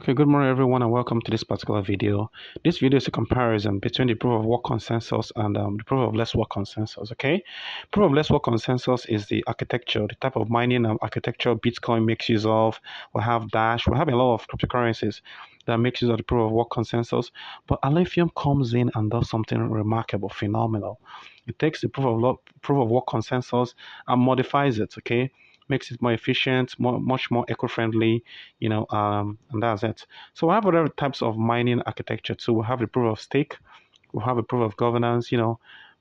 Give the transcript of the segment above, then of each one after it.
Okay, good morning everyone and welcome to this particular video. This video is a comparison between the proof of work consensus and the proof of less work consensus, okay? Proof of less work consensus is the architecture, the type of mining architecture Bitcoin makes use of. We have Dash, we have a lot of cryptocurrencies that makes use of the proof of work consensus, but Alephium comes in and does something remarkable, phenomenal. It takes the proof of work consensus and modifies it, okay? Makes it more efficient, much more eco-friendly, and that's it. So we have other types of mining architecture too. We have the proof of stake, we have a proof of governance,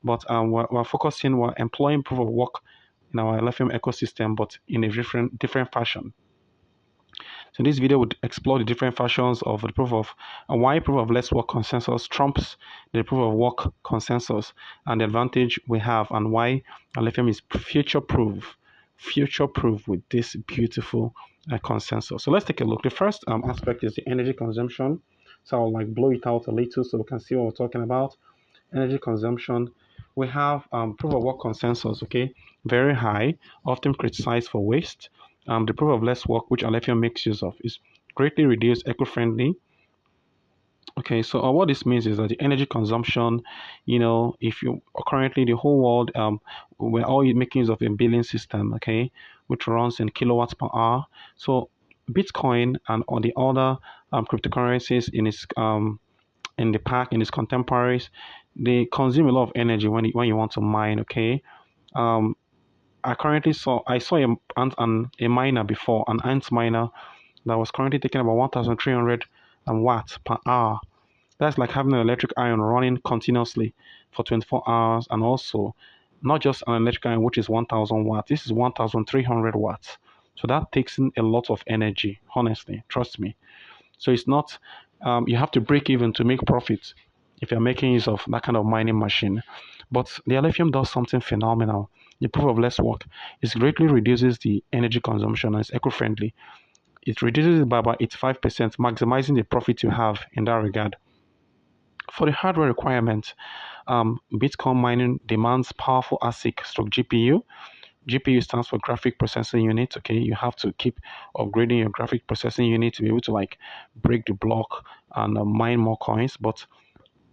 but we're employing proof of work in our Alephium ecosystem, but in a different fashion. So this video would explore the different fashions of the proof of why proof of less work consensus trumps the proof of work consensus and the advantage we have, and why Alephium is future proof with this beautiful consensus. So let's take a look. The first aspect is the energy consumption. So I'll blow it out a little so we can see what we're talking about. Energy consumption. We have proof of work consensus, okay, very high, often criticized for waste. The proof of less work, which Alephium makes use of, is greatly reduced, eco-friendly. Okay, so what this means is that the energy consumption, if you currently the whole world, we're all making use of a billing system, okay, which runs in kilowatts per hour. So Bitcoin and all the other cryptocurrencies in its contemporaries, they consume a lot of energy when you want to mine, okay. I saw a miner before, an ant miner that was currently taking about 1,300 watts per hour. That's like having an electric iron running continuously for 24 hours, and also not just an electric iron which is 1,000 watts. This is 1,300 watts. So that takes in a lot of energy, honestly, trust me. So it's not, you have to break even to make profit if you're making use of that kind of mining machine. But the Alephium does something phenomenal. The proof of less work. It greatly reduces the energy consumption and it's eco-friendly. It reduces it by about 85%, maximizing the profit you have in that regard. For the hardware requirement, Bitcoin mining demands powerful ASIC stroke GPU. GPU stands for graphic processing unit. Okay, you have to keep upgrading your graphic processing unit to be able to break the block and mine more coins. But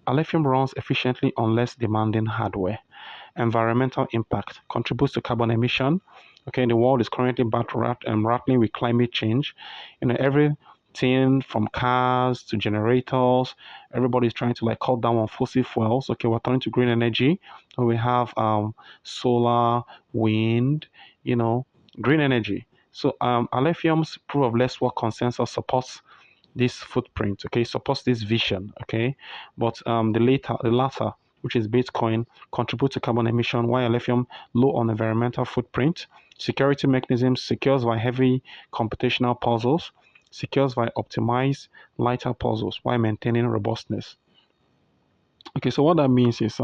Alephium runs efficiently on less demanding hardware. Environmental impact contributes to carbon emission. Okay, the world is currently rattling with climate change. Everything from cars to generators, everybody's trying to cut down on fossil fuels. Okay, we're turning to green energy. So we have solar, wind, green energy. So Alephium's proof of less work consensus supports this footprint, okay, supports this vision, okay, but the latter, which is Bitcoin, contributes to carbon emission, while Alephium low on environmental footprint. Security mechanisms secures via heavy computational puzzles, secures via optimized lighter puzzles while maintaining robustness. Okay, so what that means is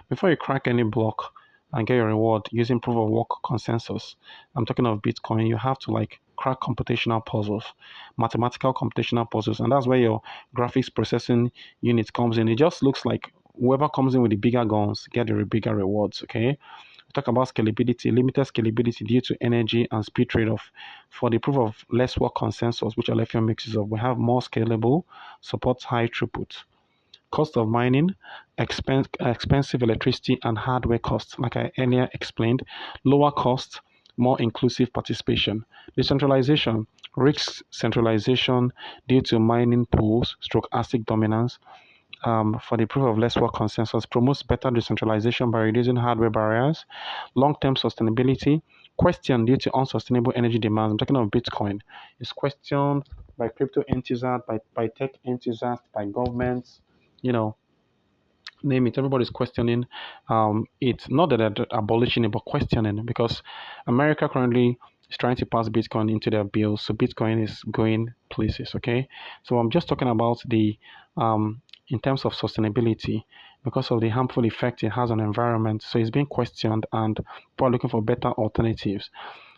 before you crack any block and get your reward using proof of work consensus, I'm talking of Bitcoin, you have to crack computational puzzles, mathematical computational puzzles, and that's where your graphics processing unit comes in. It just looks like whoever comes in with the bigger guns get the bigger rewards, okay? We talk about scalability, limited scalability due to energy and speed trade-off. For the proof of less work consensus, which Alephium makes use of, we have more scalable, supports high throughput. Cost of mining, expensive electricity and hardware costs, like I earlier explained. Lower cost, more inclusive participation. Decentralization, risks centralization due to mining pools, stroke ASIC dominance. For the proof of less work consensus, promotes better decentralization by reducing hardware barriers. Long-term sustainability, question due to unsustainable energy demands. I'm talking of Bitcoin. It's questioned by crypto enthusiasts, by tech enthusiasts, by governments, name it. Everybody's questioning it. Not that they're abolishing it, but questioning it, because America currently is trying to pass Bitcoin into their bills. So Bitcoin is going places, okay? So I'm just talking about the in terms of sustainability, because of the harmful effect it has on the environment. So it's being questioned and people are looking for better alternatives.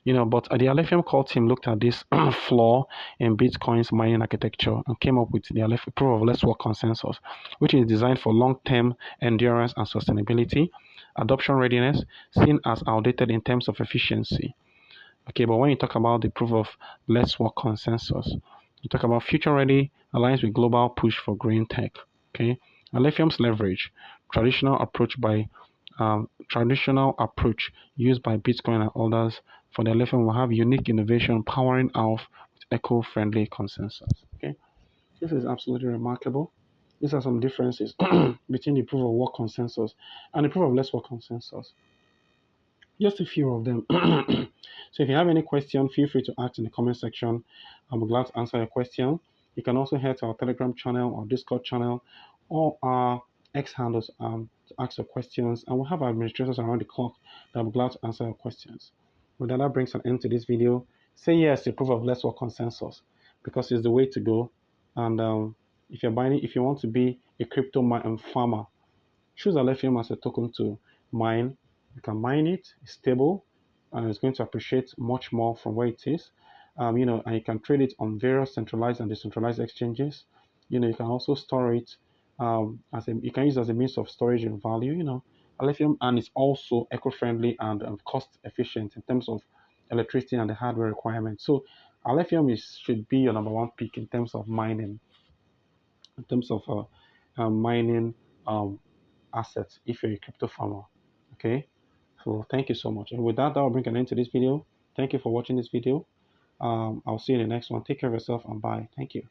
But the Alephium core team looked at this flaw in Bitcoin's mining architecture and came up with the Alephium proof of less work consensus, which is designed for long-term endurance and sustainability. Adoption readiness, seen as outdated in terms of efficiency. Okay, but when you talk about the proof of less work consensus, We talk about future ready, aligns with global push for green tech. Okay. Alephium's leverage, traditional approach used by Bitcoin and others for the Alephium will have unique innovation powering off with eco-friendly consensus. Okay. This is absolutely remarkable. These are some differences between the proof of work consensus and the proof of less work consensus. Just a few of them. So if you have any question, feel free to ask in the comment section. I'm glad to answer your question. You can also head to our Telegram channel or Discord channel or our X handles to ask your questions. And we'll have our administrators around the clock that will be glad to answer your questions. Well, that brings an end to this video. Say yes to proof of less work consensus because it's the way to go. And if you want to be a crypto farmer, choose Alephium as a token to mine. You can mine it, it's stable, and it's going to appreciate much more from where it is. And you can trade it on various centralized and decentralized exchanges. You can also store it you can use it as a means of storage and value. Alephium, and it's also eco-friendly and cost efficient in terms of electricity and the hardware requirements. So Alephium should be your number one pick in terms of mining, mining um, assets if you're a crypto farmer. Okay, so thank you so much. And with that will bring an end to this video. Thank you for watching this video. I'll see you in the next one. Take care of yourself and bye. Thank you.